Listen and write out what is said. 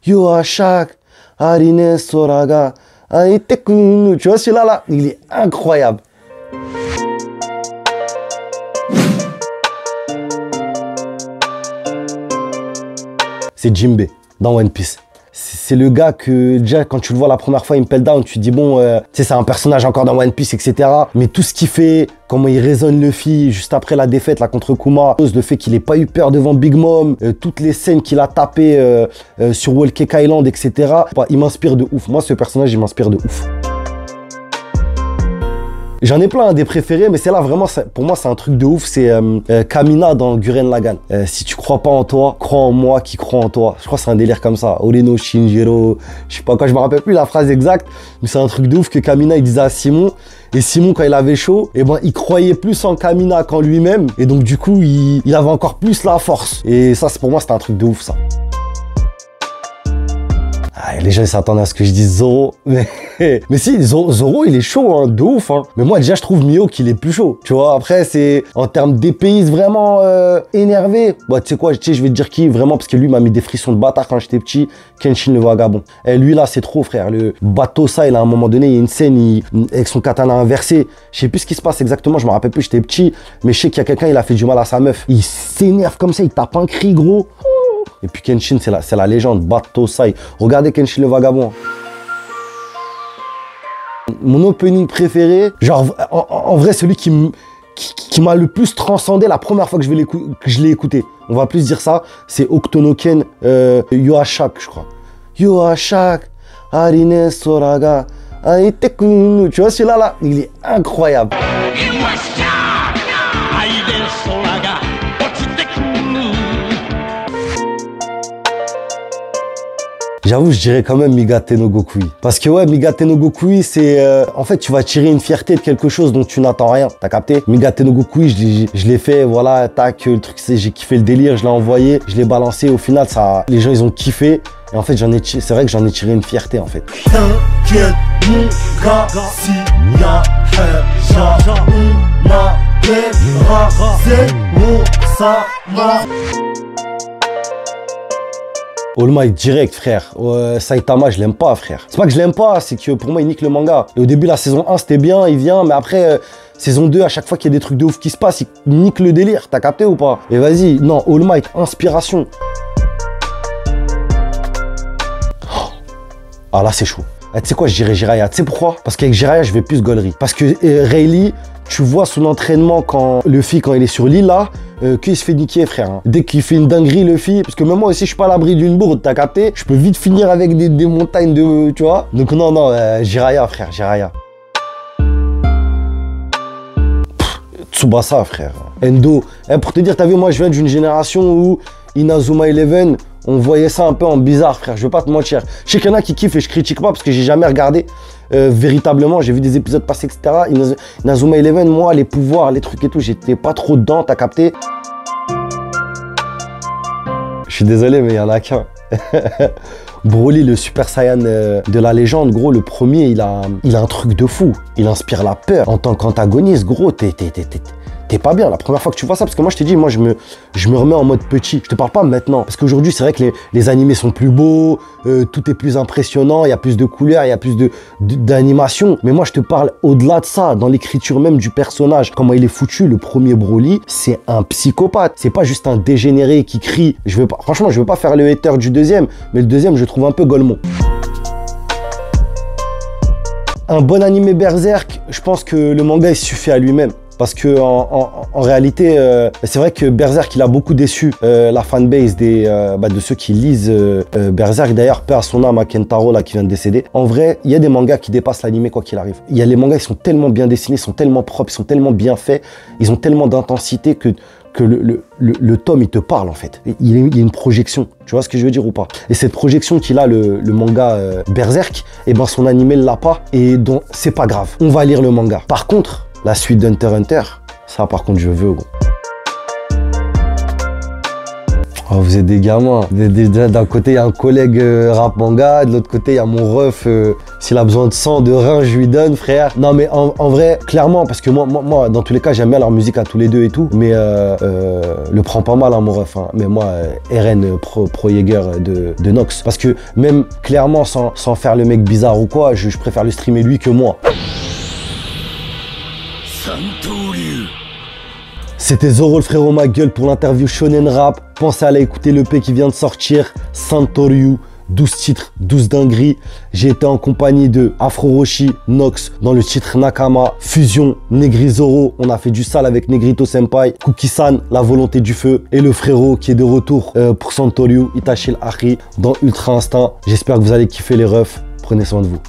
Yoashak, Arine Soraga, Aitekunu. Tu vois celui-là, là, il est incroyable. C'est Jinbe dans One Piece. C'est le gars que, déjà, quand tu le vois la première fois, Impel Down, tu te dis, bon, tu sais, c'est un personnage encore dans One Piece, etc. Mais tout ce qu'il fait, comment il raisonne Luffy juste après la défaite là, contre Kuma, le fait qu'il n'ait pas eu peur devant Big Mom, toutes les scènes qu'il a tapées sur Whole Cake Island, etc. Il m'inspire de ouf. Moi, ce personnage, il m'inspire de ouf. J'en ai plein des préférés, mais c'est là vraiment, pour moi, c'est un truc de ouf. C'est Kamina dans Gurren Lagann. Si tu crois pas en toi, crois en moi qui crois en toi. Je crois que c'est un délire comme ça. Oreno, Shinjiro, je sais pas quoi, je me rappelle plus la phrase exacte, mais c'est un truc de ouf que Kamina il disait à Simon. Et Simon, quand il avait chaud, eh ben, il croyait plus en Kamina qu'en lui-même. Et donc, du coup, il avait encore plus la force. Et ça, pour moi, c'était un truc de ouf, ça. Ah, les gens ils s'attendaient à ce que je dise Zoro, mais si, Zoro il est chaud, hein, de ouf, hein. Mais moi déjà je trouve Mio qu'il est plus chaud, tu vois. Après c'est en termes d'épéisme vraiment énervé. Bah tu sais quoi, je vais te dire qui vraiment, parce que lui m'a mis des frissons de bâtard quand j'étais petit, Kenshin le vagabond. Et lui là c'est trop frère, le bateau ça, il a à un moment donné, il y a une scène avec son katana inversé. Je sais plus ce qui se passe exactement, je me rappelle plus, j'étais petit, mais je sais qu'il y a quelqu'un, il a fait du mal à sa meuf. Il s'énerve comme ça, il tape un cri gros. Et puis Kenshin, c'est la légende, Battosai. Regardez Kenshin le vagabond. Mon opening préféré, genre en vrai celui qui m'a le plus transcendé la première fois que je l'ai écouté, on va plus dire ça, c'est Octonoken Yoashak, je crois. Yoashak, Arine Soraga, Aitekunu. Tu vois celui-là, là, il est incroyable. J'avoue, je dirais quand même Migate no Gokui. Parce que ouais, Migate no Gokui, c'est... en fait, tu vas tirer une fierté de quelque chose dont tu n'attends rien. T'as capté? Migate no Gokui, je l'ai fait, voilà, tac, le truc, j'ai kiffé le délire, je l'ai envoyé, je l'ai balancé. Au final, ça, les gens, ils ont kiffé. Et en fait, c'est vrai que j'en ai tiré une fierté, en fait. T'inquiète, mon gars, s'il y a un on m'appellera, c'est mon Sama. All Might direct, frère. Saitama, je l'aime pas, frère. C'est pas que je l'aime pas, c'est que pour moi, il nique le manga. Et au début, la saison 1, c'était bien, il vient, mais après, saison 2, à chaque fois qu'il y a des trucs de ouf qui se passent, il nique le délire. T'as capté ou pas? Et vas-y, non, All Might, inspiration. Ah là, c'est chaud. Tu sais quoi, je dirais Jiraiya. Tu sais pourquoi? Parce qu'avec Jiraiya, je vais plus gaulerie. Parce que Rayleigh, tu vois son entraînement quand Luffy, quand il est sur l'île là, qu'il se fait niquer, frère. Hein. Dès qu'il fait une dinguerie, Luffy, parce que même moi aussi, je suis pas à l'abri d'une bourde, t'as capté? Je peux vite finir avec des montagnes de... Tu vois? Donc non, Jiraiya, frère, Jiraiya. Tsubasa, frère. Endo. Pour te dire, t'as vu, moi, je viens d'une génération où Inazuma Eleven, on voyait ça un peu en bizarre, frère, je vais pas te mentir. Je sais qu'il y en a qui kiffent et je critique pas parce que j'ai jamais regardé véritablement. J'ai vu des épisodes passer, etc. Inazuma Eleven, moi, les pouvoirs, les trucs et tout, j'étais pas trop dedans, t'as capté? Je suis désolé, mais il y en a qu'un. Broly, le Super Saiyan de la légende, gros, le premier, il a un truc de fou. Il inspire la peur. En tant qu'antagoniste, gros, t'es pas bien la première fois que tu vois ça, parce que moi je t'ai dit, moi je me remets en mode petit. Je te parle pas maintenant, parce qu'aujourd'hui c'est vrai que les animés sont plus beaux, tout est plus impressionnant, il y a plus de couleurs, il y a plus d'animation. Mais moi je te parle au-delà de ça, dans l'écriture même du personnage, comment il est foutu. Le premier Broly, c'est un psychopathe, c'est pas juste un dégénéré qui crie. Franchement, je veux pas faire le hater du deuxième, mais le deuxième je trouve un peu Golemon. Un bon animé Berserk, je pense que le manga il suffit à lui-même. Parce que en réalité, c'est vrai que Berserk, il a beaucoup déçu la fanbase de ceux qui lisent Berserk. D'ailleurs, paix à son âme à Kentaro, là, qui vient de décéder. En vrai, il y a des mangas qui dépassent l'animé quoi qu'il arrive. Il y a les mangas, ils sont tellement bien dessinés, ils sont tellement propres, ils sont tellement bien faits, ils ont tellement d'intensité que le tome, il te parle, en fait. Il y a une projection. Tu vois ce que je veux dire ou pas? Et cette projection qu'il a, le manga Berserk, et ben son animé ne l'a pas. Et donc, c'est pas grave. On va lire le manga. Par contre, la suite d'Hunter x Hunter, ça par contre je veux, gros. Oh, vous êtes des gamins. D'un côté, il y a un collègue rap manga, de l'autre côté, il y a mon ref. S'il a besoin de sang, de rein, je lui donne, frère. Non, mais en vrai, clairement, parce que moi, dans tous les cas, j'aime bien leur musique à tous les deux et tout. Mais le prends pas mal, hein, mon ref. Hein. Mais moi, RN, pro Jäger de Nox. Parce que même clairement, sans faire le mec bizarre ou quoi, je préfère le streamer lui que moi. C'était Zoro le frérot ma gueule pour l'interview Shonen Rap. Pensez à aller écouter l'EP qui vient de sortir, Santoryu, 12 titres, 12 dingueries. J'ai été en compagnie de Afro Roshi, Nox dans le titre Nakama, Fusion, Negri Zoro, on a fait du sale avec Negrito Senpai, Kuki-san, La Volonté du Feu, et le frérot qui est de retour pour Santoryu, Itachi l'Achi dans Ultra Instinct. J'espère que vous allez kiffer les refs, prenez soin de vous.